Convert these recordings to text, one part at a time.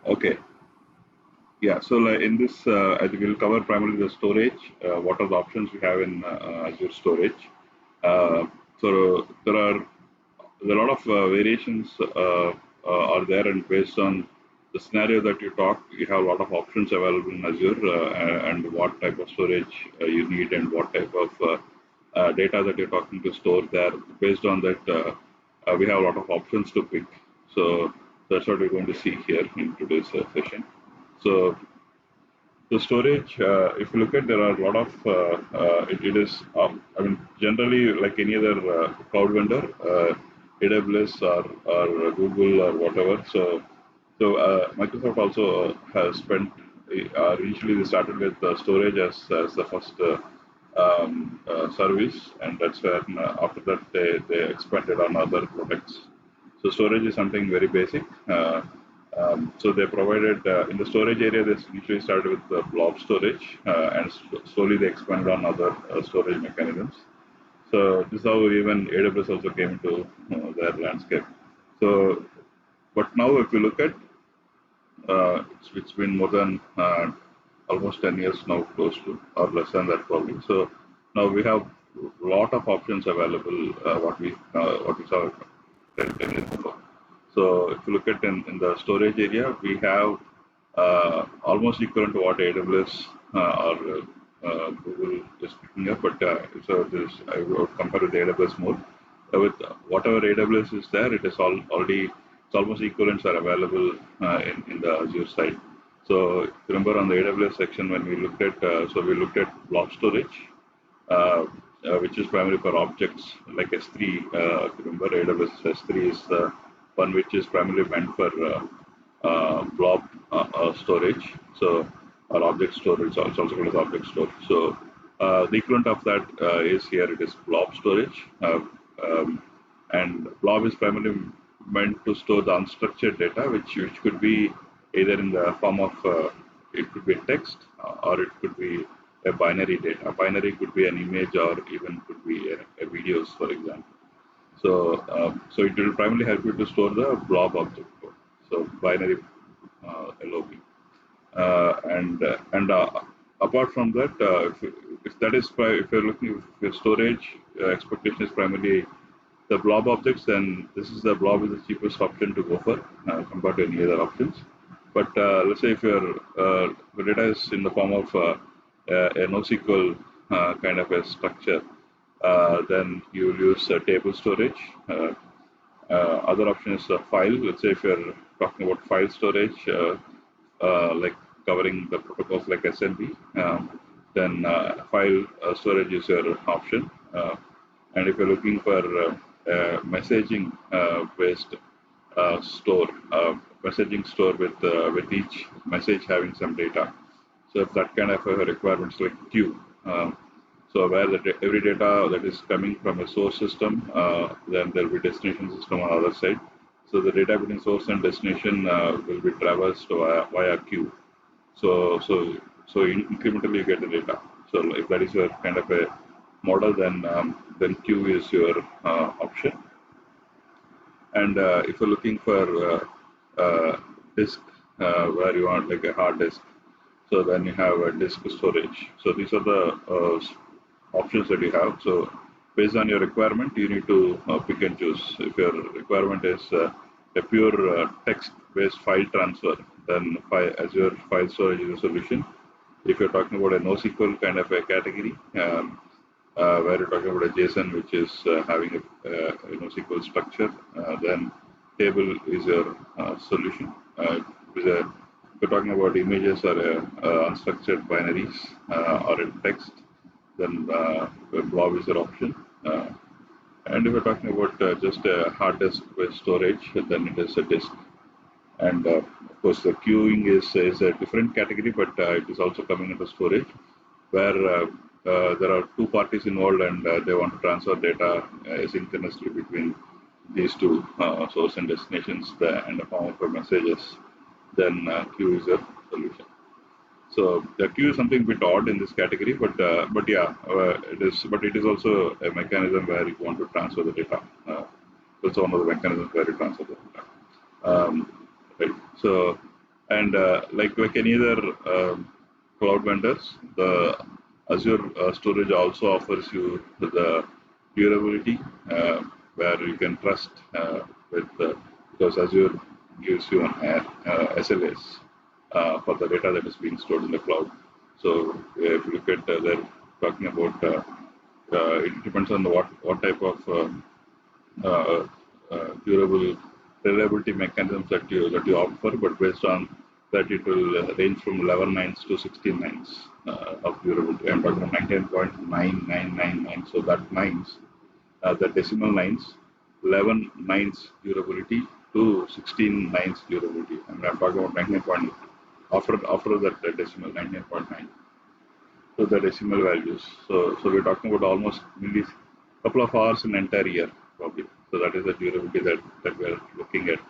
Okay. Yeah. So like in this, I think we'll cover primarily the storage. What are the options we have in Azure Storage? So there are a lot of variations are there, and based on the scenario that you talk, you have a lot of options available in Azure, and what type of storage you need and what type of data that you're talking to store there. Based on that, we have a lot of options to pick. So that's what we're going to see here in today's session. So the storage, if you look at, there are a lot of, it is, I mean, generally like any other cloud vendor, AWS or Google or whatever. So Microsoft also has spent, initially they started with storage as the first service, and that's where after that they expanded on other products. So storage is something very basic. So they provided in the storage area. They initially started with the Blob Storage, and slowly they expanded on other storage mechanisms. So this is how even AWS also came into their landscape. So, but now if you look at, it's been more than almost 10 years now, close to or less than that probably. So now we have a lot of options available. What we saw 10 years ago. So if you look at in the storage area, we have almost equivalent to what AWS or Google is picking up, but so this I would compare with AWS more. With whatever AWS is there, it is already it's almost equivalents are available in the Azure side. So remember on the AWS section when we looked at we looked at blob storage, which is primarily for objects like S3. If you remember, AWS S3 is the one which is primarily meant for blob storage. So, or object storage, it's also called as object storage. So, the equivalent of that is here. It is blob storage, and blob is primarily meant to store the unstructured data, which could be either in the form of it could be text or it could be a binary data. A binary could be an image or even could be a videos, for example. So it will primarily help you to store the blob object code. So binary LOB, and apart from that, if that is if you're looking if your storage expectation is primarily the blob objects, then this is the blob is the cheapest option to go for compared to any other options. But let's say if your data is in the form of a NoSQL kind of a structure, then you will use table storage. Other option is file. Let's say if you're talking about file storage, like covering the protocols like SNB, then file storage is your option. And if you're looking for messaging based messaging store with each message having some data. So if that kind of requirements like queue. So where every data that is coming from a source system, then there will be destination system on the other side. So the data between source and destination will be traversed via queue. So incrementally you get the data. So if that is your kind of a model, then queue is your option. And if you're looking for disk, where you want like a hard disk, so then you have a disk storage. So these are the options that you have. So based on your requirement, you need to pick and choose. If your requirement is a pure text-based file transfer, then Azure file storage is a solution. If you're talking about a NoSQL kind of a category, where you're talking about a JSON which is having a NoSQL structure, then table is your solution. If you're talking about images or unstructured binaries or in text, then blob is your option. And if you're talking about just a hard disk with storage, then it is a disk. And of course, the queuing is a different category, but it is also coming into storage, where there are two parties involved and they want to transfer data asynchronously between these two source and destinations in the form of messages. Then queue is a solution. So the queue is something a bit odd in this category, but yeah, it is. But it is also a mechanism where you want to transfer the data. It's one of the mechanisms where you transfer the data. Right. So And like any other cloud vendors, the Azure Storage also offers you the durability where you can trust with because Azure gives you an SLAs for the data that is being stored in the cloud. So if you look at they're talking about it depends on what type of uh, durable reliability mechanisms that you opt for, but based on that it will range from 11 nines to 16 nines of durability. I'm talking about 99.9999. So that nines, the decimal nines, 11 nines durability to 16 nines durability. I'm talking about 99. After that decimal 99.9. So the decimal values. So we're talking about almost millis, couple of hours in an entire year probably. So that is the durability that we're looking at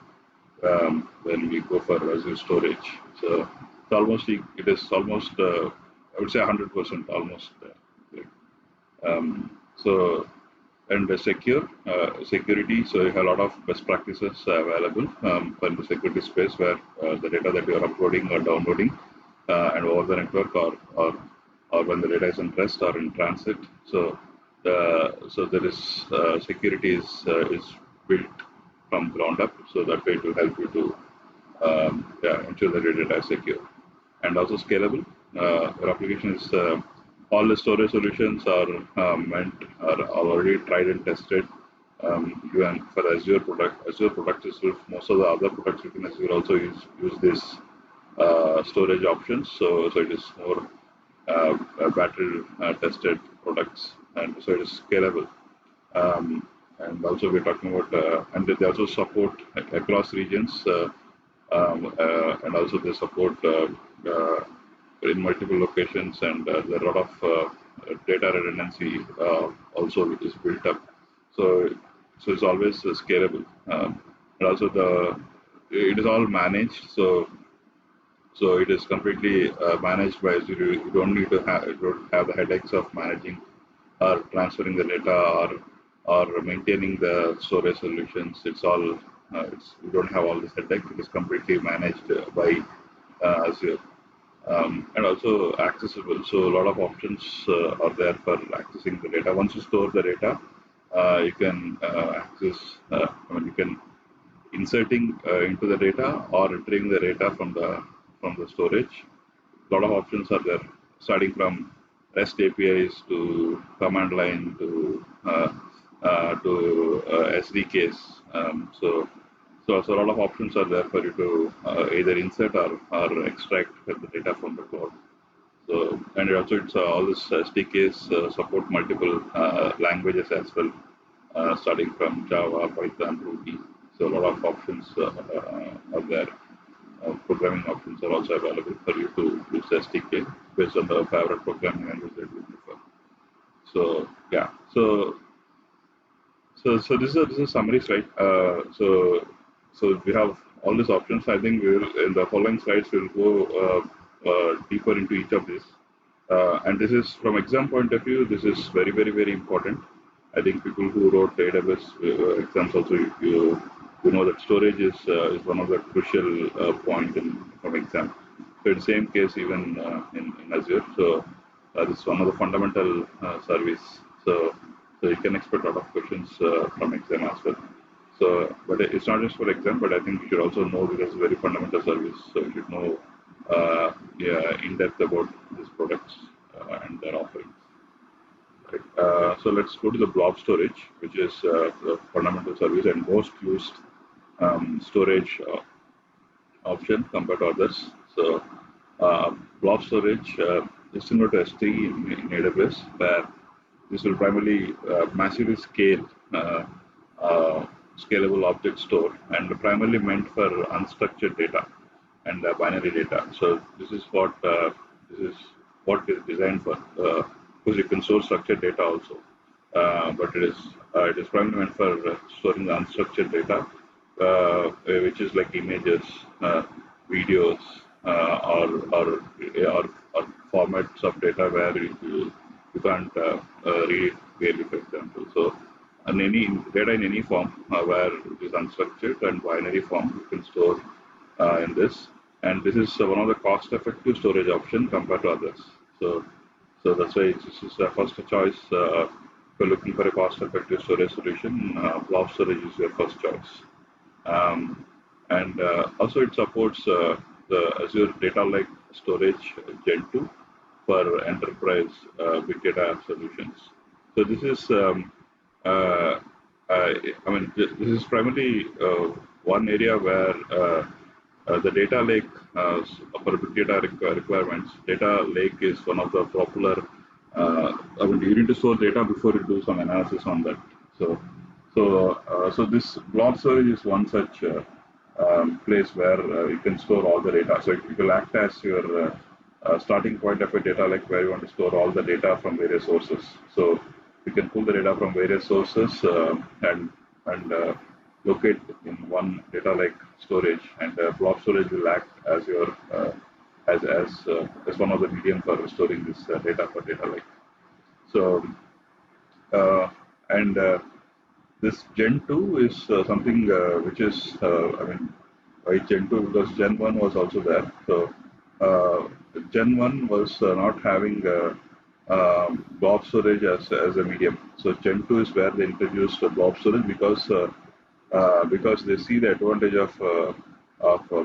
when we go for Azure storage. So it is almost I would say 100% almost. So and the security. So you have a lot of best practices available for the security space where the data that you are uploading or downloading and over the network or when the data is in rest or in transit. So there is security is built from ground up. So that way it will help you to ensure that your data is secure and also scalable. Your application is all the storage solutions are already tried and tested. Even for Azure product itself, most of the other products within Azure also use this storage options. So it is more battery tested products, and so it is scalable. And also we're talking about, and they also support across regions, and also they support in multiple locations, and there are a lot of data redundancy also which is built up. So, so it's always scalable, and also it is all managed. So it is completely managed by Azure. You don't need to you don't have the headaches of managing or transferring the data or maintaining the storage solutions. It's all you don't have all this headache. It is completely managed by Azure and also accessible. So a lot of options are there for accessing the data. Once you store the data, you can access. You can inserting into the data or retrieving the data from the storage. A lot of options are there, starting from REST APIs to command line to SDKs. So a lot of options are there for you to either insert or extract the data from the cloud. So and also all this SDKs support multiple languages as well, starting from Java, Python, Ruby. So a lot of options are there. Programming options are also available for you to use SDK based on the favorite programming language that you prefer. So yeah, so this is a summary slide. So we have all these options. I think we will in the following slides we'll go deeper into each of these. And this is from exam point of view. This is very important. I think people who wrote AWS exams also you know that storage is one of the crucial point from exam. So it's the same case even in Azure. So this is one of the fundamental service. So you can expect a lot of questions from exam as well. So, but it's not just for exam, but I think you should also know because it's a very fundamental service. So you should know in depth about these products and their offerings. Right. So let's go to the Blob Storage, which is the fundamental service and most used storage option compared to others. So Blob Storage is similar to S3 in AWS, where this will primarily massively scalable object store and primarily meant for unstructured data and binary data. So this is what is designed for. Because you can store structured data also, but it is primarily meant for storing the unstructured data, which is like images, videos, or formats of data where you can't read it clearly, for example. So, and any data in any form where it is unstructured and binary form, you can store in this. and this is one of the cost-effective storage option compared to others. So that's why this is the first choice. If you're looking for a cost-effective storage solution, Blob Storage is your first choice. Um, and also it supports the Azure Data Lake Storage Gen 2 for enterprise big data solutions. So this is, I mean, this is primarily one area where the data lake for big data requirements. Data lake is one of the popular. I mean, you need to store data before you do some analysis on that. So this blob storage is one such place where you can store all the data. So it will act as your starting point of a data lake where you want to store all the data from various sources. So you can pull the data from various sources and locate in one data lake storage, and blob storage will act as your as one of the medium for storing this data for data lake. So uh, and this Gen 2 is something which is, I mean, why Gen 2? Because Gen 1 was also there. So Gen 1 was not having blob storage as a medium. So Gen 2 is where they introduced blob storage because they see the advantage of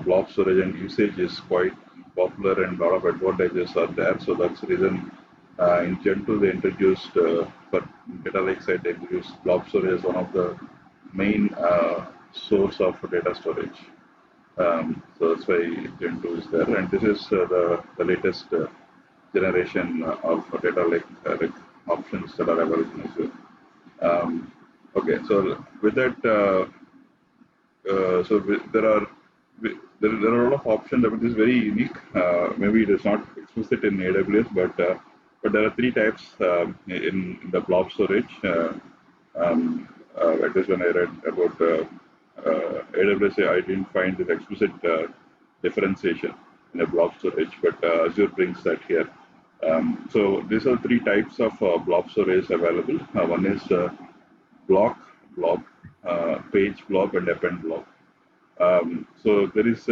blob storage, and usage is quite popular and a lot of advantages are there. So that's the reason in Gen 2 they introduced for data lake side they introduced blob storage as one of the main source of data storage. So that's why Gen 2 is there, and this is the latest generation of data lake options that are available in Azure. Okay, so with that. There are there are a lot of options. I mean, this is very unique. Maybe it is not explicit in AWS, but there are three types in the blob storage. At least when I read about AWS, I didn't find this explicit differentiation in a blob storage, but Azure brings that here. So these are three types of blob storage available. One is blob, page blob, and append blob. So there is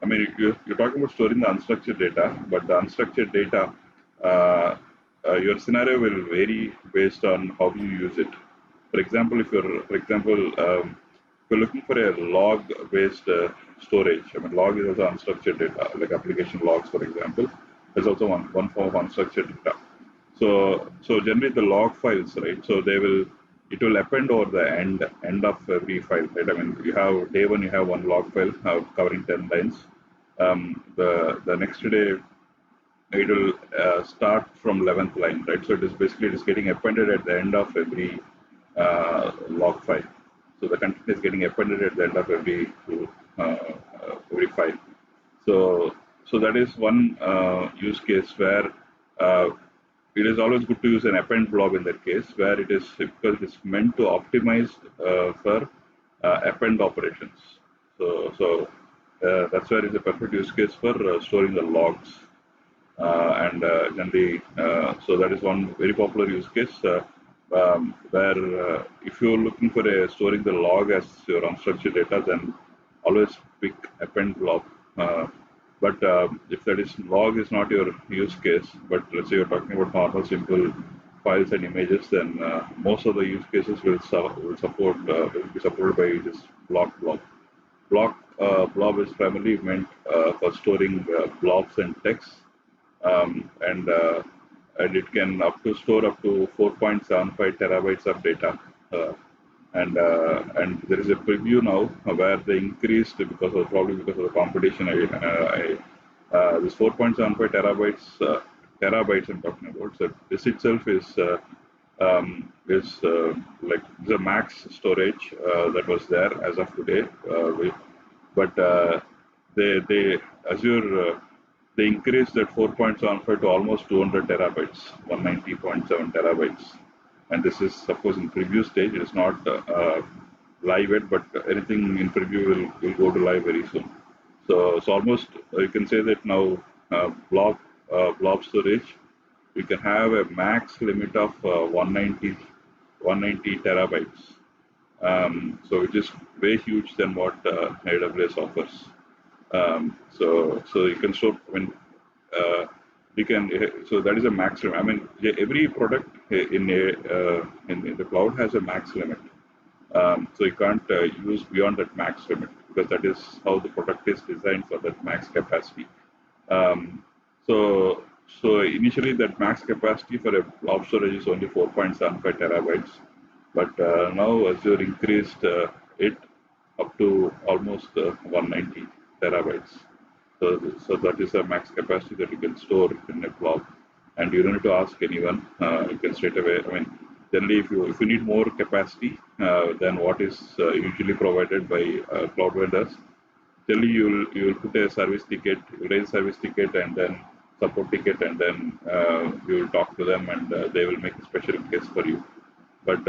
I mean, you're talking about storing the unstructured data, but the unstructured data, your scenario will vary based on how you use it. For example, if you're looking for a log-based storage, I mean, log is also unstructured data, like application logs, for example. There's also one form of unstructured data. So generally the log files, right? So it will append over the end of every file, right? I mean, you have day one, you have one log file covering 10 lines. The next day, it will start from 11th line, right? So it is getting appended at the end of every log file. So the content is getting appended at the end of every file. So that is one use case where it is always good to use an append blob in that case, where it is because it is meant to optimize for append operations. So that's where it's a perfect use case for storing the logs. And generally, so that is one very popular use case where if you're looking for storing the log as your unstructured data, then always pick append blob. But if that is log is not your use case, but let's say you're talking about normal simple files and images, then most of the use cases will be supported by this blob. Blob is primarily meant for storing blobs and text, and it can store up to 4.75 terabytes of data. And there is a preview now where they increased probably because of the competition. This 4.75 terabytes I'm talking about. So this itself is like the max storage that was there as of today. But they Azure they increased that 4.75 to almost 200 terabytes, 190.7 terabytes. And this is, of course, in preview stage. It is not live yet, but anything in preview will go to live very soon. So almost you can say that now blob storage, we can have a max limit of 190 terabytes. So it is way huge than what AWS offers. So you can store when we can. So that is a max limit. I mean, every product in the cloud has a max limit. So you can't use beyond that max limit because that is how the product is designed for that max capacity. Um, so so initially that max capacity for a blob storage is only 4.75 terabytes, but now Azure increased it up to almost 190 terabytes. So that is a max capacity that you can store in a blob, and you don't need to ask anyone. You can straight away. I mean, generally, if you need more capacity than what is usually provided by cloud vendors, generally you will put a service ticket, you raise service ticket, and then support ticket, and then you will talk to them, and they will make a special case for you. But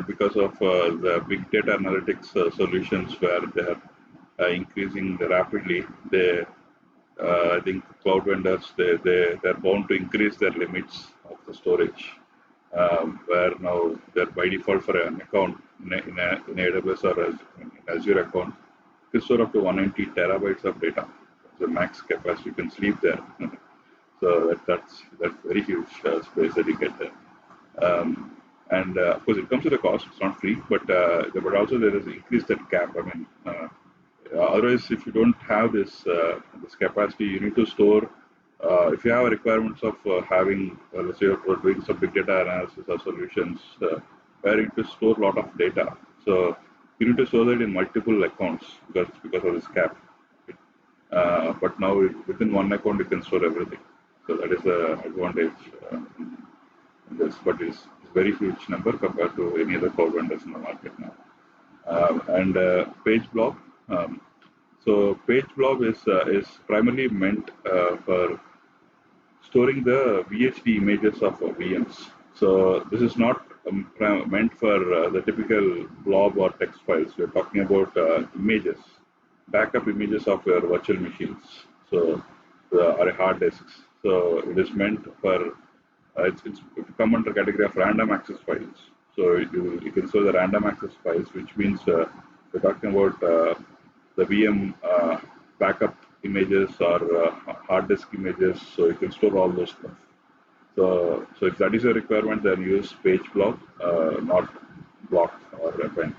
because of the big data analytics solutions where they are increasing rapidly, I think cloud vendors they're bound to increase their limits of the storage, where now they're by default for an account in AWS or in Azure account, you can store up to 190 terabytes of data. The max capacity you can sleep there. So that's very huge space that you get there. And of course, it comes with a cost. It's not free, but also there is increased that cap. I mean, otherwise, if you don't have this capacity, you need to store. If you have requirements of having, let's say, you're doing some big data analysis or solutions, where you need to store a lot of data. So you need to store that in multiple accounts because of this cap. But now within one account, you can store everything. So that is the advantage in this. But it's a very huge number compared to any other cloud vendors in the market now. And page blob. So page blob is primarily meant for storing the VHD images of VMs. So this is not meant for the typical blob or text files. We're talking about images, backup images of your virtual machines. So or hard disks. So it is meant for it's come under category of random access files. So you can store the random access files, which means we're talking about the VM backup images or hard disk images. So you can store all those stuff. So if that is a requirement, then use page blob, not block or append.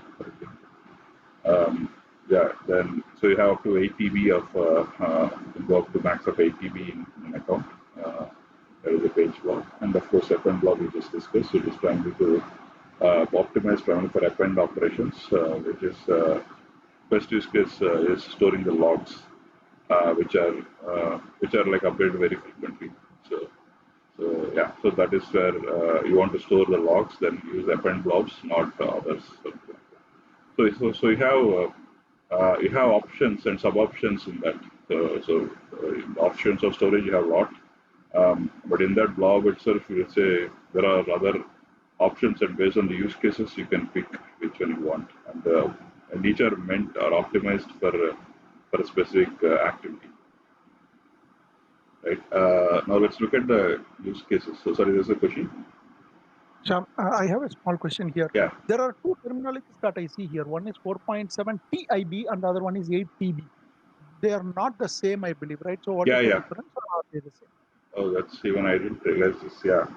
Yeah, then so you have up to 8 TB of go up to max of 8 TB in an account. That is a page blob, and of course append blob we just discussed. It is primarily to optimize primarily for append operations, which is best use case is storing the logs, which are like updated very frequently. So yeah, so that is where you want to store the logs. Then use append blobs, not others. So you have options and sub options in that. In options of storage you have a lot, but in that blob itself, you would say there are other options, and based on the use cases, you can pick which one you want, and each are meant or optimized for a specific activity. Right. Now let's look at the use cases. So sorry, there's a question. Shyam, I have a small question here. Yeah. There are two terminologies that I see here. One is 4.7 TIB and the other one is 8 TB. They are not the same, I believe, right? So what is the difference, or are they the same? Oh, that's even I didn't realize this. Yeah.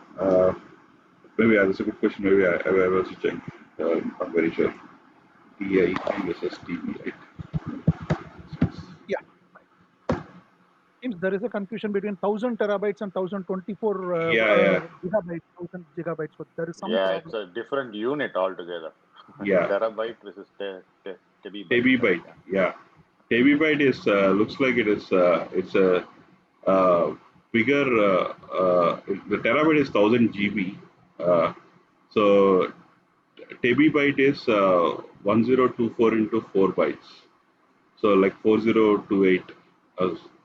Maybe that's a good question. Maybe I was checking. I'm very sure. TIB versus TB, right? Yeah. Seems there is a confusion between 1000 terabytes and 1024 gigabytes, 1000 gigabytes. So there is some problem. It's a different unit altogether. Yeah. Terabyte versus TB. TB byte. Yeah. TB byte is looks like it is it's a bigger. The terabyte is 1000 GB. So TB byte is 1024 into 4 bytes. So like 4028.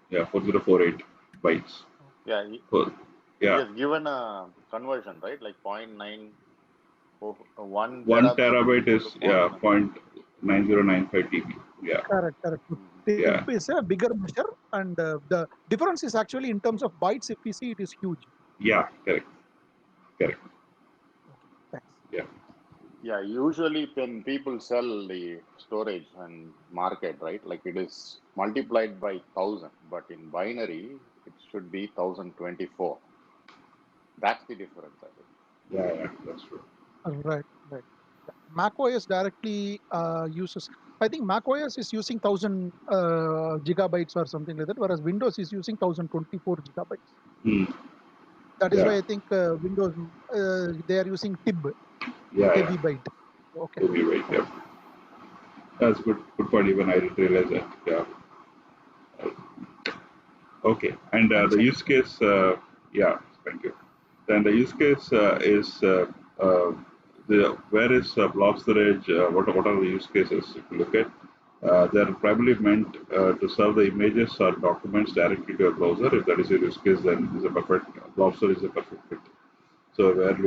4048 bytes. Yeah. He has given a conversion, right? Like 0.9. 1 terabyte is 0.9095 TB. Yeah. Correct. TB is a bigger measure, and the difference is actually in terms of bytes. If we see, it is huge. Yeah. Correct. Okay, thanks. Yeah, usually when people sell the storage and market, right, like it is multiplied by 1000, but in binary, it should be 1024. That's the difference, I think. Yeah, that's true. Right. Yeah. Mac OS directly uses, I think Mac OS is using 1000 gigabytes or something like that, whereas Windows is using 1024 gigabytes. That is why I think Windows, they are using TIB, heavy byte. Okay. Heavy byte, yeah. That's good point. Even I didn't realize that. Yeah. Okay. And the use case, yeah, thank you. Then the use case is where is Blob Storage? What are the use cases? If you look at, they're primarily meant to serve the images or documents directly to a browser. If that is a use case, then is a perfect Blob Storage is a perfect fit. So where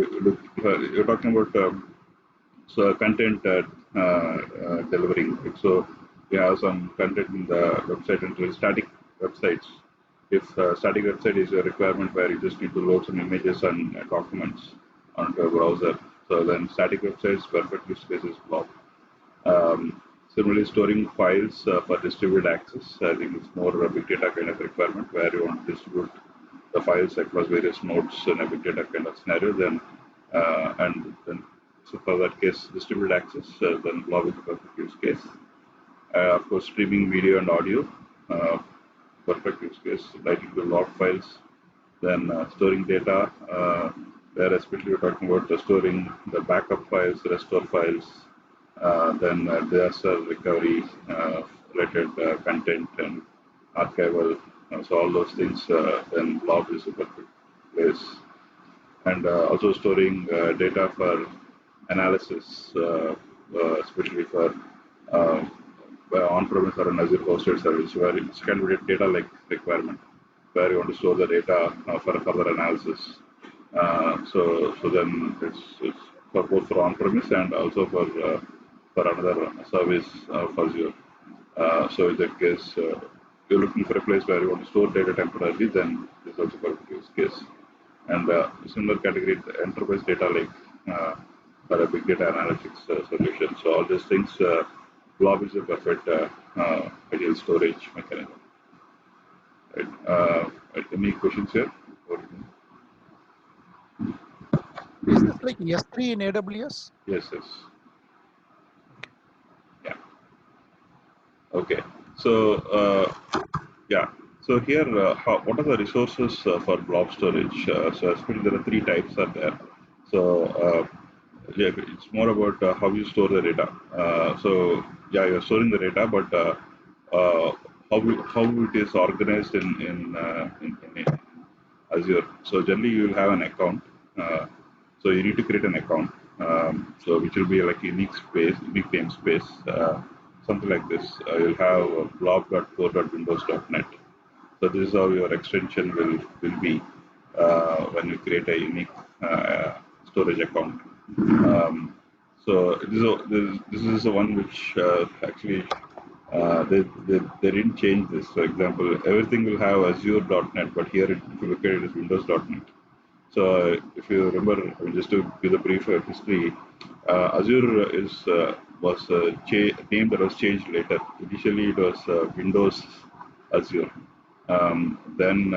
you're talking about content delivering. So we have some content in the website and static websites. If static website is a requirement where you just need to load some images and documents onto a browser, so then static websites perfect use case is Blob. Similarly, storing files for distributed access. I think it's more a big data kind of requirement where you want to distribute the files across various nodes in a big data kind of scenario. Then so for that case, distributed access, then Blob is a perfect use case. Of course, streaming video and audio, perfect use case. Writing the log files, then storing data, where especially we're talking about storing the backup files, restore files, then disaster recovery related content and archival. So all those things, then Blob is a perfect place. And also storing data for analysis, especially for on-premise or an Azure hosted service, where it's kind of a data like requirement, where you want to store the data for further analysis. So then it's for both for on-premise and also for another service for Azure. So in that case, you're looking for a place where you want to store data temporarily, then this is also for use case. And similar category, enterprise data lake for a big data analytics solution. So all these things, Blob is a perfect ideal storage mechanism. Right. Any questions here? Is this like S3 in AWS? Yes. Yeah. Okay. So yeah. So here, what are the resources for Blob Storage? So especially there are three types are there. So yeah, it's more about how you store the data. So yeah, you're storing the data, but how it is organized in Azure. So generally you will have an account. So you need to create an account. So which will be like unique namespace, something like this. You'll have blob.core.windows.net. So this is how your extension will be when you create a unique storage account. So this is the one which actually they didn't change this. For example, everything will have Azure.net, but here if you look at it, it's Windows.net. So if you remember, just to give the brief history, Azure was a name that was changed later. Initially, it was Windows Azure. Then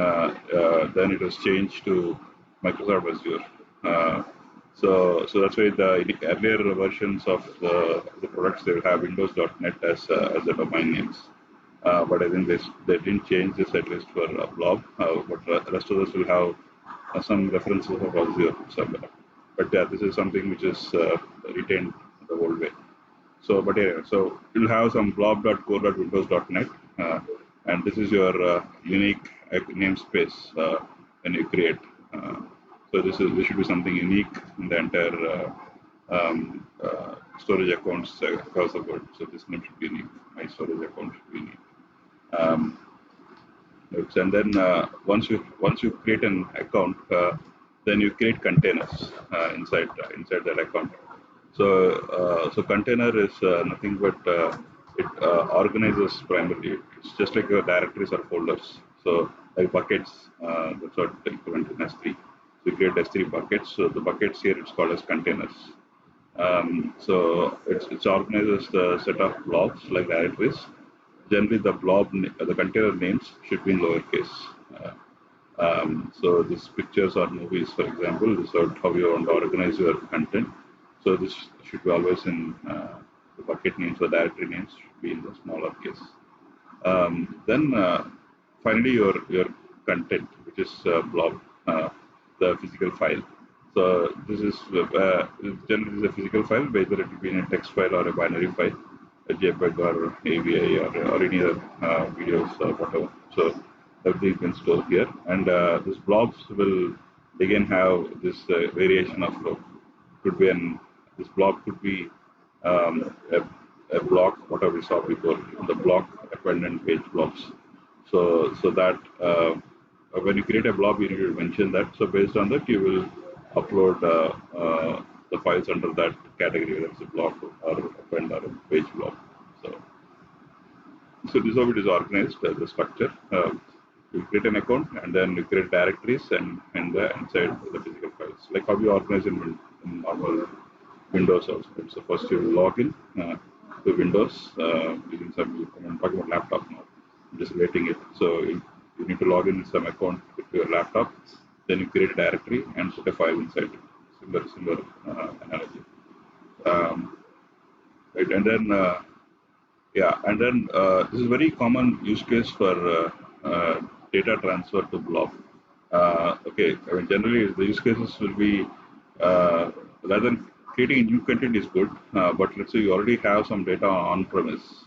it was changed to Microsoft Azure. So that's why the earlier versions of the products, they will have Windows.net as the domain names. But I think they didn't change this, at least for Blob. But the rest of us will have some references of Azure somewhere. But yeah, this is something which is retained the whole way. So, but anyway, so you'll have some blob.core.windows.net, and this is your unique namespace when you create. So this should be something unique in the entire storage accounts across the world. So this name should be unique. My storage account should be unique. And then once you create an account, then you create containers inside that account. So container is nothing but it organizes primarily. It's just like your directories or folders. So like buckets, that's what equivalent in S3. So you create S3 buckets. So the buckets here it's called as containers. So it's organized as the set of blobs like directories. Generally, the container names should be in lowercase. So these pictures or movies, for example, this is how you want to organize your content. So this should be always in the bucket names or directory names should be in the smaller case. Then finally your content, which is blob, the physical file. So this is generally a physical file, whether it be in a text file or a binary file, a JPEG or AVI or any other videos or whatever. So everything you can store here, and these blobs will again have this variation of could be this blob could be a block, whatever we saw before, the block dependent page blobs. So that when you create a blob, you need to mention that. So based on that, you will upload the files under that category, whether it's a block or append or a page blob. So this is how it is organized, the structure. You create an account and then you create directories and inside the physical files. Like how you organize in normal Windows also. So first you log in to Windows using some, I'm talking about laptop now. I'm just relating it. So you need to log in with some account with your laptop. Then you create a directory and put a file inside it. Similar analogy. Right, and then this is very common use case for data transfer to blob. Okay, I mean generally the use cases will be rather than creating a new content is good, but let's say you already have some data on premise,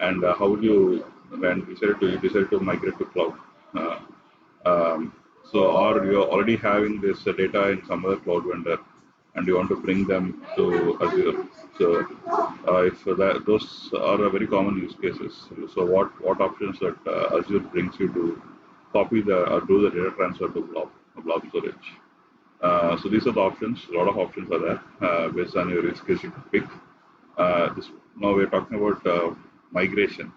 and how would you decide to migrate to cloud? Or you're already having this data in some other cloud vendor, and you want to bring them to Azure. So if those are very common use cases. So what options that Azure brings you to copy or do the data transfer to blob storage. So these are the options. A lot of options are there based on your use case you can pick. Now we're talking about migration.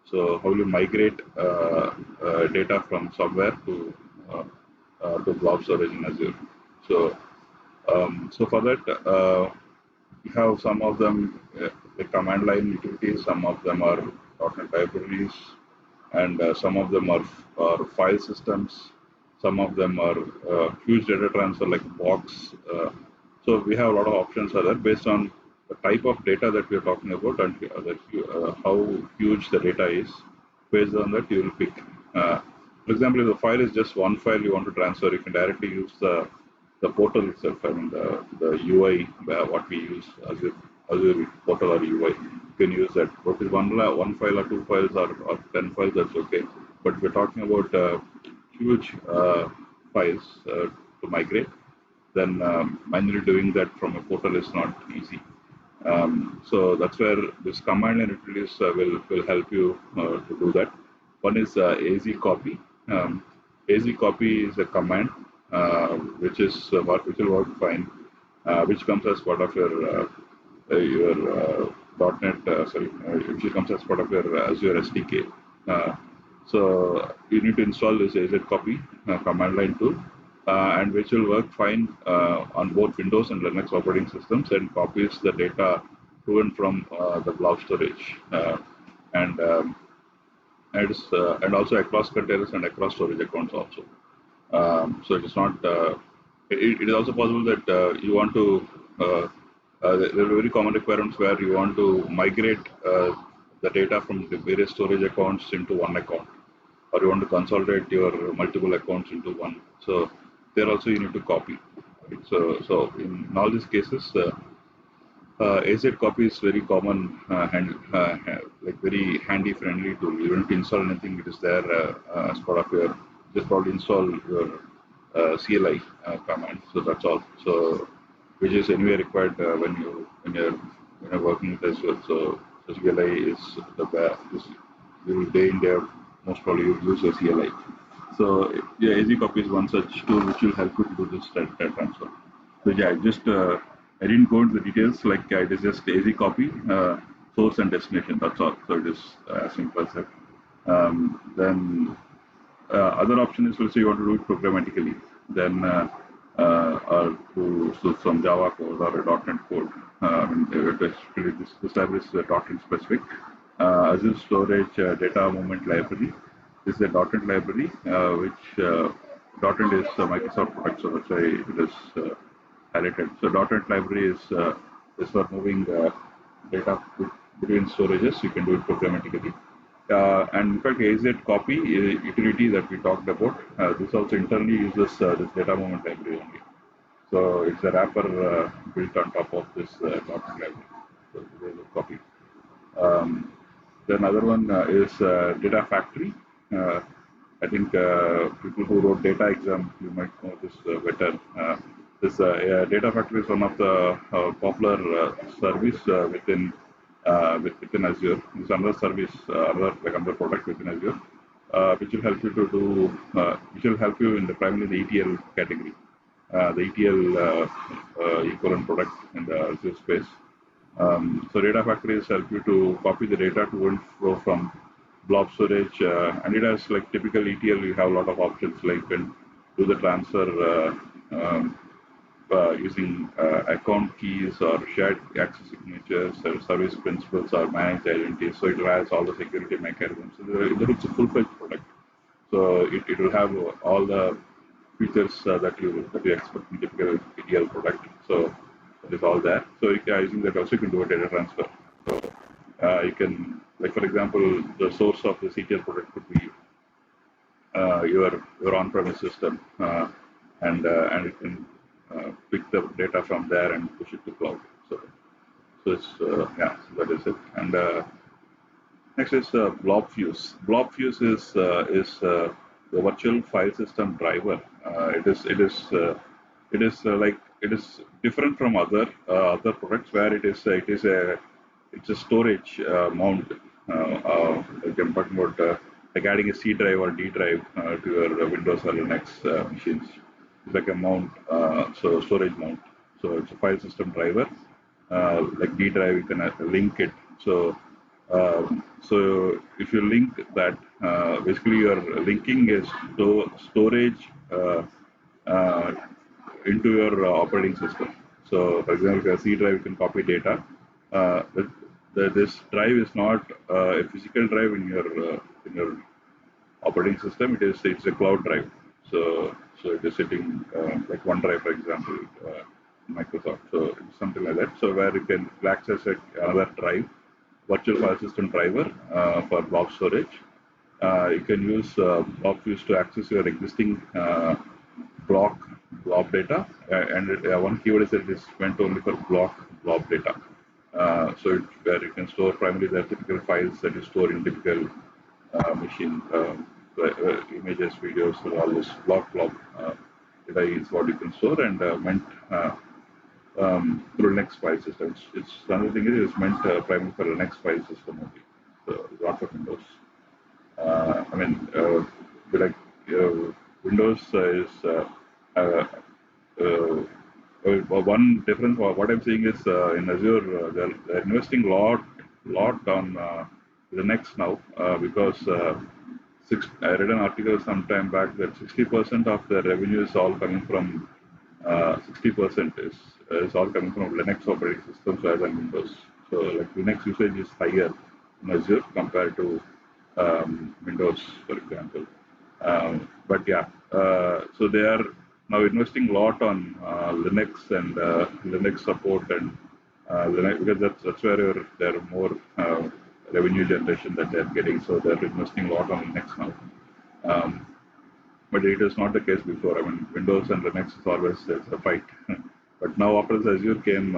So how you migrate data from somewhere to blob storage in Azure. So for that, we have some of them the command line utilities. Some of them are .NET libraries, and some of them are file systems. Some of them are huge data transfer like Box. So we have a lot of options are there based on the type of data that we are talking about and how huge the data is. Based on that, you will pick. For example, if the file is just one file you want to transfer, you can directly use the portal itself. I mean the UI what we use Azure portal or UI. You can use that. But if one file or two files or 10 files, that's okay. But if we're talking about huge files to migrate, then manually doing that from a portal is not easy. So that's where this command line utilities will help you to do that. One is AZ copy. AZ copy is a command which will work fine, which comes as part of your .NET. Which comes as part of your Azure SDK. So you need to install this AZ copy command line tool, and which will work fine on both Windows and Linux operating systems and copies the data to and from the blob storage and also across containers and across storage accounts also. So it is not. It is also possible that you want to. There are very common requirements where you want to migrate the data from the various storage accounts into one account, or you want to consolidate your multiple accounts into one. So there also you need to copy. Right? So in all these cases, AZ copy is very common, like very handy, friendly tool. You don't have to install anything; it is there as part of your. Just probably install your CLI command. So that's all. So which is anyway required when you're working with Azure. So CLI is the best. You will day in day out, most probably you use a CLI. So yeah, AZ copy is one such tool which will help you to do this data transfer. So yeah, I didn't go into the details. Like it is just AZ copy, source and destination. That's all. So it is as simple as that. Then other option is, let's say you want to do it programmatically. Then or to some Java code or a .NET code. This library is .NET specific. Azure Storage Data Movement Library is a .NET library, which .NET is a Microsoft product, so that's why it is highlighted. So .NET library is for moving data between storages. You can do it programmatically. And in fact, AZ copy utility that we talked about, this also internally uses this data movement library only. So it's a wrapper built on top of this .NET library. So there's a copy. Then another one is Data Factory. I think people who wrote data exam, you might know this better. This Data Factory is one of the popular service within Azure. It's another service, another product within Azure, which will help you to do, which will help you in primarily the ETL category, the ETL equivalent product in the Azure space. So Data Factory is help you to copy the data to and fro from Blob Storage, and it has like typical ETL. You have a lot of options, like you can do the transfer using account keys or shared access signatures or service principals or managed identities. So it has all the security mechanisms. So it's a full-fledged product. So it will have all the features that you expect in typical ETL product. So it is all there. So using that also you can do a data transfer. So you can, like for example, the source of the ETL product could be your on-premise system, and it can pick the data from there and push it to cloud. So it's so that is it. And next is Blobfuse. Blobfuse is the virtual file system driver. It is different from other products where it's a storage mount. Like I'm talking about like adding a C drive or D drive to your Windows or Linux machines. It's like a mount, so storage mount. So it's a file system driver. Like D drive, you can link it. So if you link that, basically you're linking a storage into your operating system. So, for example, if you have C drive, you can copy data. This drive is not a physical drive in your operating system. It's a cloud drive. So it is sitting like OneDrive, for example, Microsoft. So it's something like that. So where you can access another drive, virtual file system driver for blob storage. You can use Blobfuse to access your existing blob data, and one keyword is that it is meant only for blob data. So where you can store primarily the typical files that you store in typical machine, images, videos, so all this blob data is what you can store, and meant through Linux file system. It's another thing is it's meant primarily for Linux file system only. So not for Windows. Windows is one difference. What I'm seeing is in Azure they're investing a lot on Linux now because I read an article some time back that 60% of their revenue is all coming from 60% is all coming from Linux operating systems rather than Windows. So like Linux usage is higher in Azure compared to Windows, for example. But yeah, so they are now investing a lot on Linux and Linux support and Linux, because that's where there are more revenue generation that they're getting. So they're investing a lot on Linux now. But it is not the case before. I mean, Windows and Linux is always there's a fight. But now after Azure came,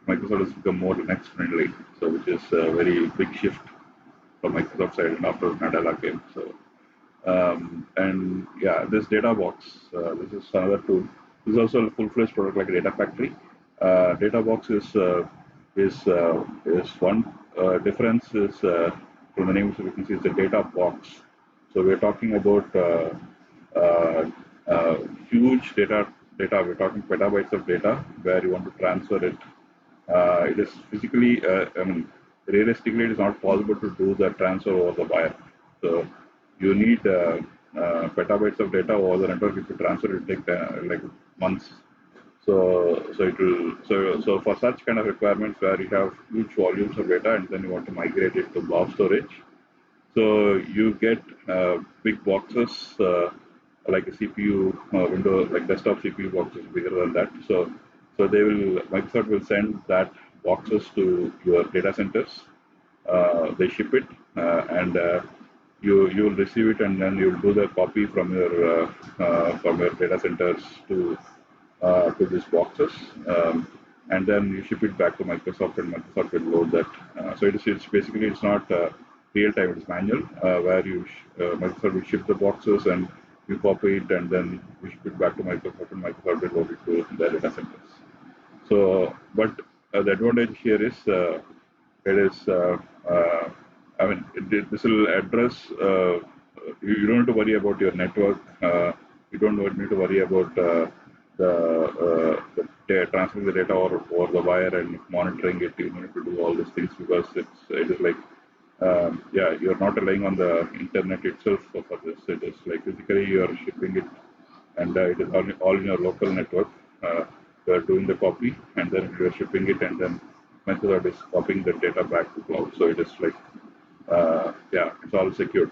Microsoft has become more Linux friendly. So which is a very big shift from Microsoft side, and after Nadella came. So and yeah, this data box, this is another tool. This is also a full-fledged product like Data Factory. Data box is one difference is from the name, so we can see it's a data box. So we're talking about huge data. We're talking petabytes of data where you want to transfer it. It is physically, realistically, it is not possible to do the transfer over the wire. So you need petabytes of data over the network. If you transfer, it will take like months. So for such kind of requirements where you have huge volumes of data and then you want to migrate it to blob storage, so you get big boxes like a CPU window, like desktop CPU boxes bigger than that. So Microsoft will send that boxes to your data centers. They ship it and you'll receive it, and then you'll do the copy from your data centers to these boxes, and then you ship it back to Microsoft, and Microsoft will load that. So it's basically it's not real time; it's manual, where Microsoft will ship the boxes and you copy it, and then you ship it back to Microsoft, and Microsoft will load it to their data centers. So, but the advantage here is it is. I mean, this will address. You don't have to worry about your network. You don't need to worry about transferring the data over the wire and monitoring it. You don't need to do all these things because it is like you're not relying on the internet itself for this. It is like physically you are shipping it, and it is all in your local network. You are doing the copy, and then you are shipping it, and then Microsoft is copying the data back to cloud. So it is like it's all secured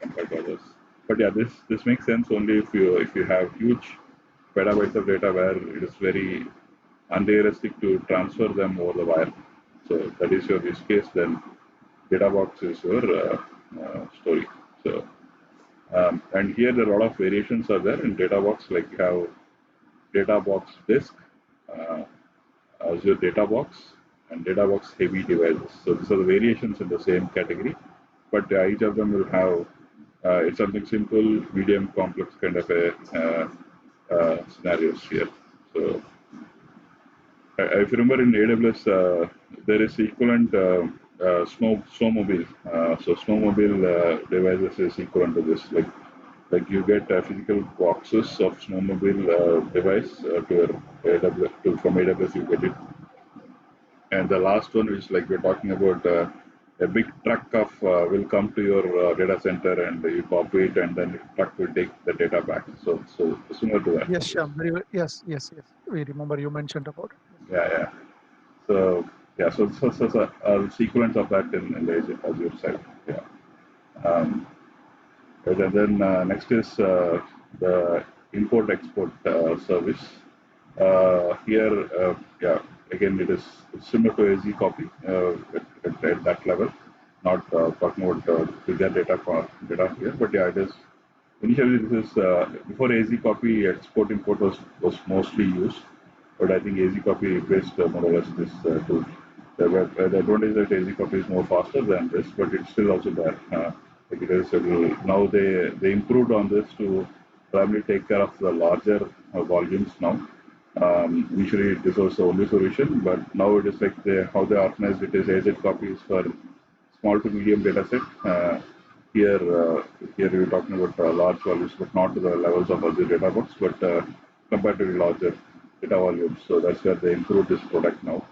compared to others. But yeah, this makes sense only if you have huge petabytes of data where it is very unrealistic to transfer them over the wire. So that is your use case. Then DataBox is your story. So and here there are a lot of variations are there in DataBox, like you have DataBox disk, Azure DataBox, and DataBox heavy devices. So these are the variations in the same category, but each of them will have it's something simple, medium, complex kind of a scenarios here. So if you remember in AWS, there is equivalent snowmobile. So snowmobile devices is equivalent to this. Like you get physical boxes of snowmobile device to your AWS, from AWS you get it. And the last one is like we're talking about a big truck will come to your data center and you copy it, and then the truck will take the data back. So similar to that. Yes, Shyam. Yes. We remember you mentioned about it. Yeah. So so a sequence of that in the Azure side. Yeah. And then next is the import export service. Here, again, it is similar to AZ copy at that level. Not talking about bigger data here, but yeah, it is. Initially, this is before AZ copy, export import was mostly used, but I think AZ copy replaced more or less this tool. The advantage is that AZ copy is more faster than this, but it's still also there. Like it is, now they improved on this to probably take care of the larger volumes now. Initially, this was the only solution, but now it is like how they organize it is AZ copies for small to medium data set. Here we're talking about large volumes, but not to the levels of Azure Databox, but comparatively larger data volumes. So that's where they improved this product now.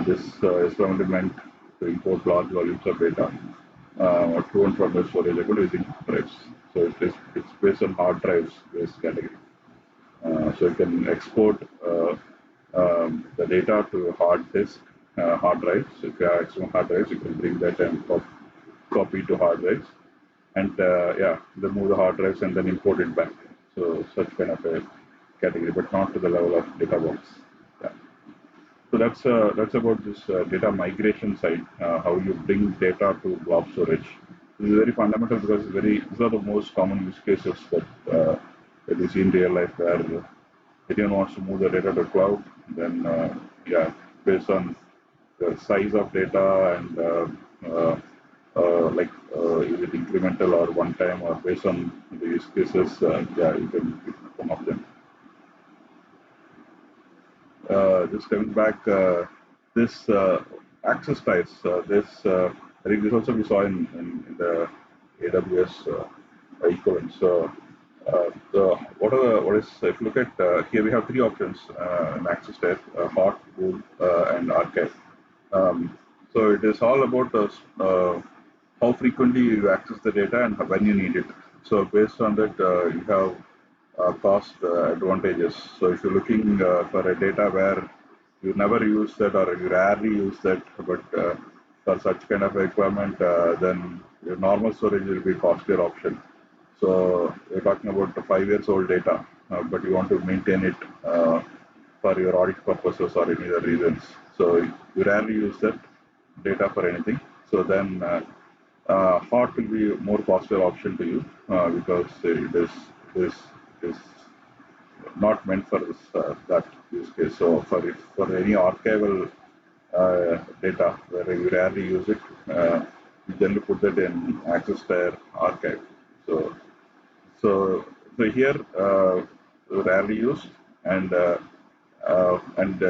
This is primarily meant to import large volumes of data to and from the storage using drives. So it's based on hard drives based category. So you can export the data to hard disk, hard drives. If you have external hard drives, you can bring that and copy to hard drives, and then move the hard drives and then import it back. So such kind of a category, but not to the level of DataBox. Yeah. So that's about this data migration side. How you bring data to blob storage. This is very fundamental because these are the most common use cases that you see in real life where anyone wants to move the data to cloud. Then based on the size of data and is it incremental or one time or based on the use cases, you can pick one of them. Just coming back, this access types, I think this also we saw in the AWS equivalent. So, if you look at here, we have three options in access type: hot, cool, and archive. So it is all about how frequently you access the data and when you need it. So based on that, you have cost advantages. So if you're looking for a data where you never use that or you rarely use that, but for such kind of requirement, then your normal storage will be costlier option. So you're talking about the 5 years old data, but you want to maintain it for your audit purposes or any other reasons. So you rarely use that data for anything. So then hot will be a more costlier option to you because it is not meant for this, that use case. So for any archival data where you rarely use it, you generally put that in access layer archive. So so so here rarely used and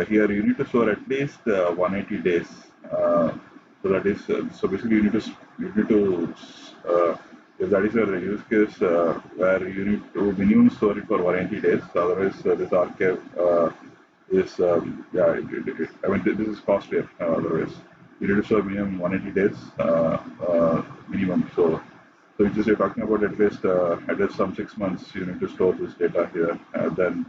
here you need to store at least 180 days. So that is so basically you need to if that is your use case where you need to minimum store it for 180 days. Otherwise, this archive is yeah. I mean this is costlier. Otherwise, you need to store minimum 180 days minimum. So which is you're talking about at least some 6 months you need to store this data here. Then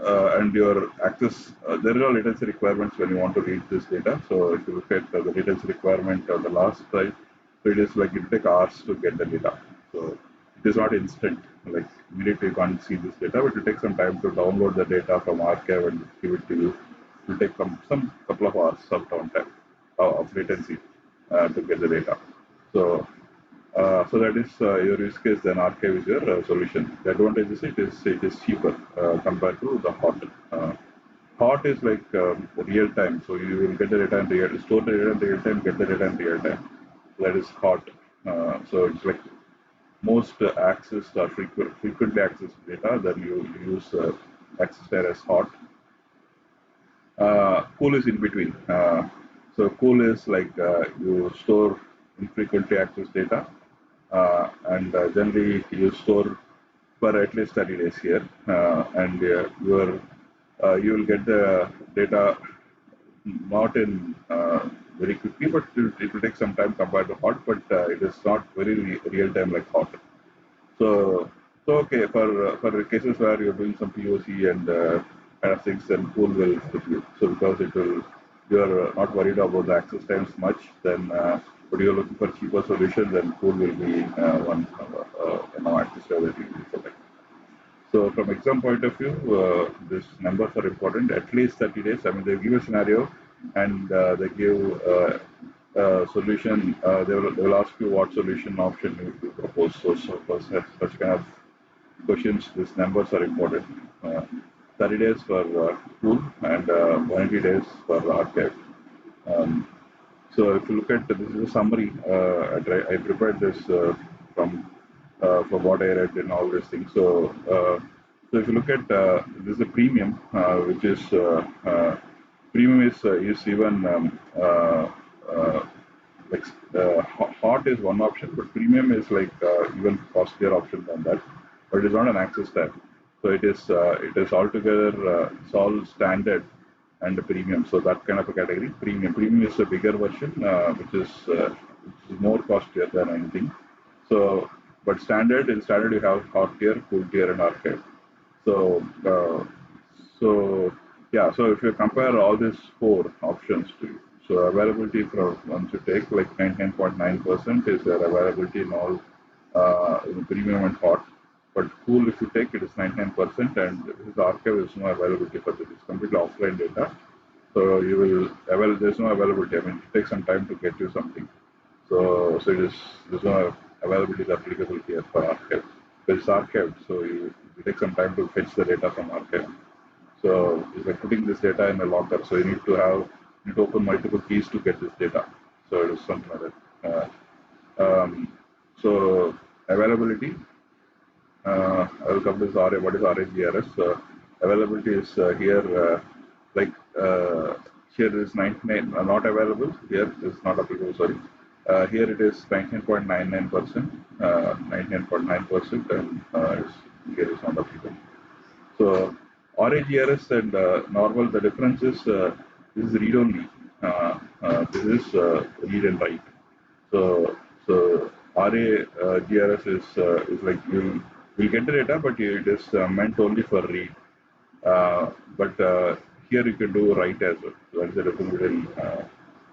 and your access there are latency requirements when you want to read this data. So if you look at the latency requirement on the last slide, so it is like it take hours to get the data. So it is not instant. Like immediately you can't see this data, but it takes some time to download the data from archive and give it to you. It will take some couple of hours of downtime of latency to get the data. So that is your use case. Then archive is your solution. The advantage is it is cheaper compared to the hot. Hot is like real time, so you will get the data in real, store the data in real time, get the data in real time. That is hot. So it's like most accessed or frequently accessed data. Then you use access there as hot. Cool is in between. So cool is like you store infrequently accessed data, generally you store for at least 30 days here, and you will get the data not in very quickly, but it will take some time compared to hot, but it is not very real time like hot. So, so okay, for cases where you're doing some POC and kind of things, then cool will help you. So because you're not worried about the access times much, then but you're looking for cheaper solution, then cool will be one access that you will select. So from exam point of view, these numbers are important. At least 30 days. I mean, they give a scenario and they give solution. They will ask you what solution option you propose. So for such kind of questions, these numbers are important. 30 days for cool and 180 days for archive. Um, so if you look at this is a summary. I prepared this from what I read and all these things. So if you look at this is a premium, which is premium is even like hot is one option, but premium is like even costlier option than that. But it is not an access tab. So it is altogether it's all standard and a premium. So that kind of a category. Premium is a bigger version, which is more costlier than anything. So, but standard you have hot tier, cool tier, and archive. So, so yeah. So if you compare all these four options to you, so availability for once you take like 99.9% is their availability in all premium and hot. But cool, if you take it is 99%, and this archive is no availability for this. It's completely offline data. So there's no availability. I mean, it takes some time to get you something. So there's no availability is applicable here for archive. But it's archived, so it takes some time to fetch the data from archive. So it's like putting this data in a locker. So you need to open multiple keys to get this data. So it is something like that. So availability. I will come to this what is RAGRS. Availability is here like here is 99 not available. Here is not applicable. Sorry. Here it is 99.99%, 99.9%, and here is not applicable. So RAGRS and normal, the difference is this is read only. This is read and write. So RA GRS is like you'll get the data, but it is meant only for read. But here you can do write as well. So that's the difference between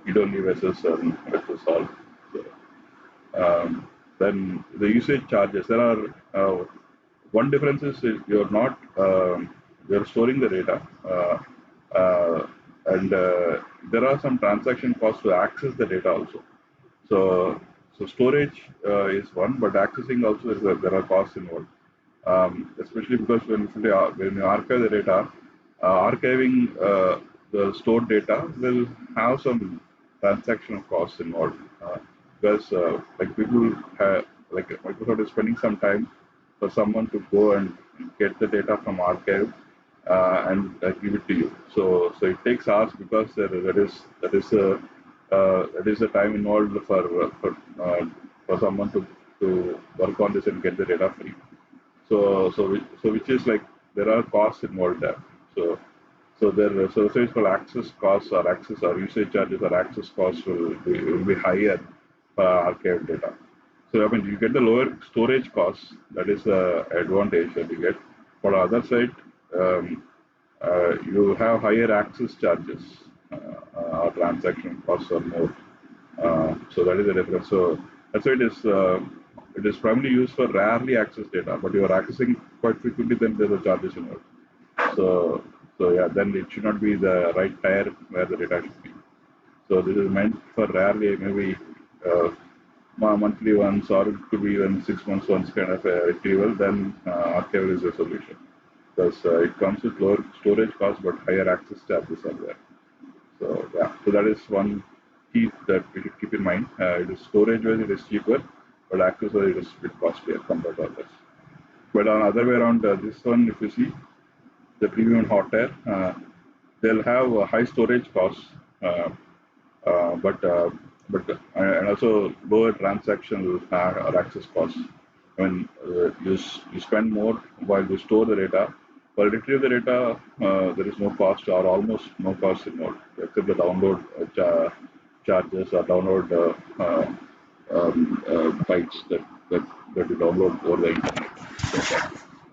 read only versus all. So, then the usage charges. There are one difference is you're not you're storing the data, and there are some transaction costs to access the data also. So storage is one, but accessing also there are costs involved. Especially because when you archive the data, archiving the stored data will have some transactional costs involved. Because like people have, like Microsoft is spending some time for someone to go and get the data from archive and give it to you. So it takes hours because that is a time involved for someone to work on this and get the data free. So which is like there are costs involved there. So say for access costs or access or usage charges or access costs will be higher for archived data. So I mean you get the lower storage costs. That is the advantage that you get. For the other side, you have higher access charges or transaction costs or more. So that is the difference. So that's why it is primarily used for rarely accessed data, but you are accessing quite frequently, then there's a charges involved. So yeah, then it should not be the right tier where the data should be. So this is meant for rarely, maybe monthly once, or it could be even 6 months once kind of a retrieval. Then archival is the solution because it comes with lower storage costs but higher access charges are there. So yeah, so that is one key that we should keep in mind. It is storage wise it is cheaper, but access wise it is a bit costlier compared to others. But on the other way around, this one, if you see the premium and hot air, they'll have high storage costs, but and also lower transactional or access costs. When you spend more while you store the data, while retrieve the data, there is no cost or almost no cost involved, except the download charges or download bytes that you download over the internet. So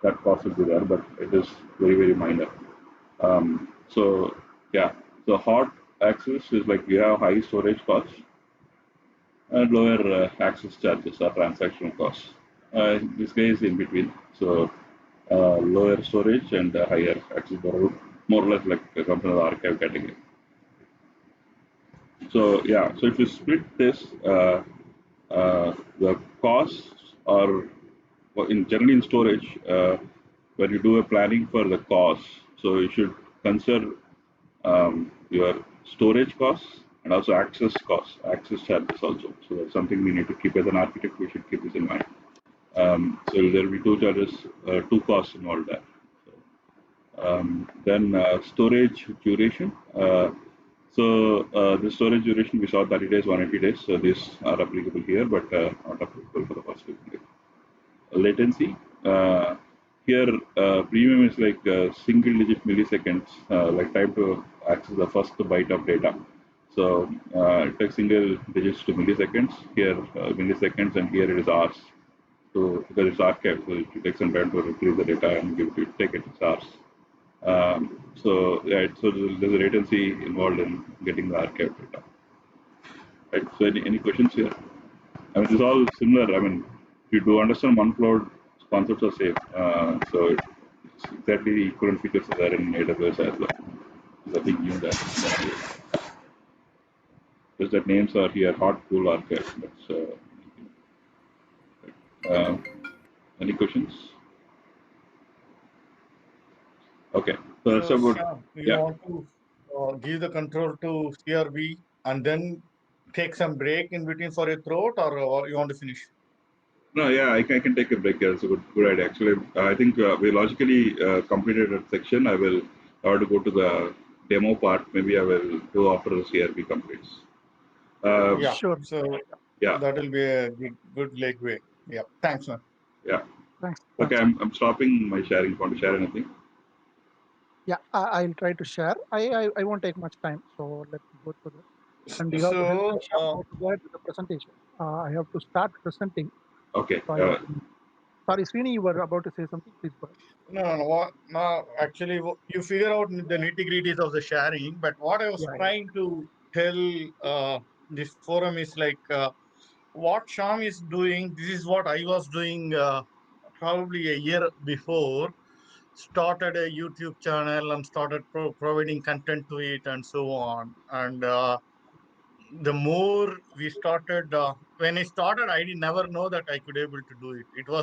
that cost will be there, but it is very, very minor. So yeah, so hot access is like we have high storage costs and lower access charges or transactional costs. This guy is in between, so lower storage and higher access, more or less like a company of the archive category. So yeah, so if you split this, the costs are generally in storage. When you do a planning for the costs, so you should consider your storage costs and also access costs, access charges also. So that's something we need to keep as an architect. We should keep this in mind. So there will be two charges, two costs involved there. Then storage duration. The storage duration we saw 30 days, 180 days. So these are applicable here, but not applicable for the first 50 days. Latency. Here, premium is like single-digit milliseconds, like time to access the first byte of data. So it takes single digits to milliseconds. Here, milliseconds, and here it is hours. So because it's archived, so it takes some time to retrieve the data and give it to take it. It's hours. So yeah, so there's a latency involved in getting the archived data. Right. So any questions here? I mean, it's all similar. I mean, if you do understand one cloud, concepts are safe. So it's exactly the equivalent features are there in AWS as well. Nothing new there. Just that names are here, hot, cool, archive. That's any questions? Okay. So that's about. Shyam, you want to give the control to CRB and then take some break in between for a throat, or you want to finish? No, yeah, I can take a break here. It's a good idea. Actually, I think we logically completed that section. I have to go to the demo part. Maybe I will do after the CRB completes. Yeah, Sure. so Yeah. that will be a good leg way. Yeah, thanks, man. Yeah. Thanks. Okay, I'm stopping my sharing. Want to share anything? Yeah, I'll try to share. I won't take much time, so let me go through this. and you have to help me So, out with the presentation. I have to start presenting. Okay. So sorry, Srini, you were about to say something. Please go ahead. no, actually, you figure out the nitty-gritties of the sharing, but what I was Yeah, trying to tell this forum is like what Sham is doing. This is what I was doing probably a year before. Started a YouTube channel and started providing content to it and so on. And the more we started, when I started, I did never know that I could able to do it. It was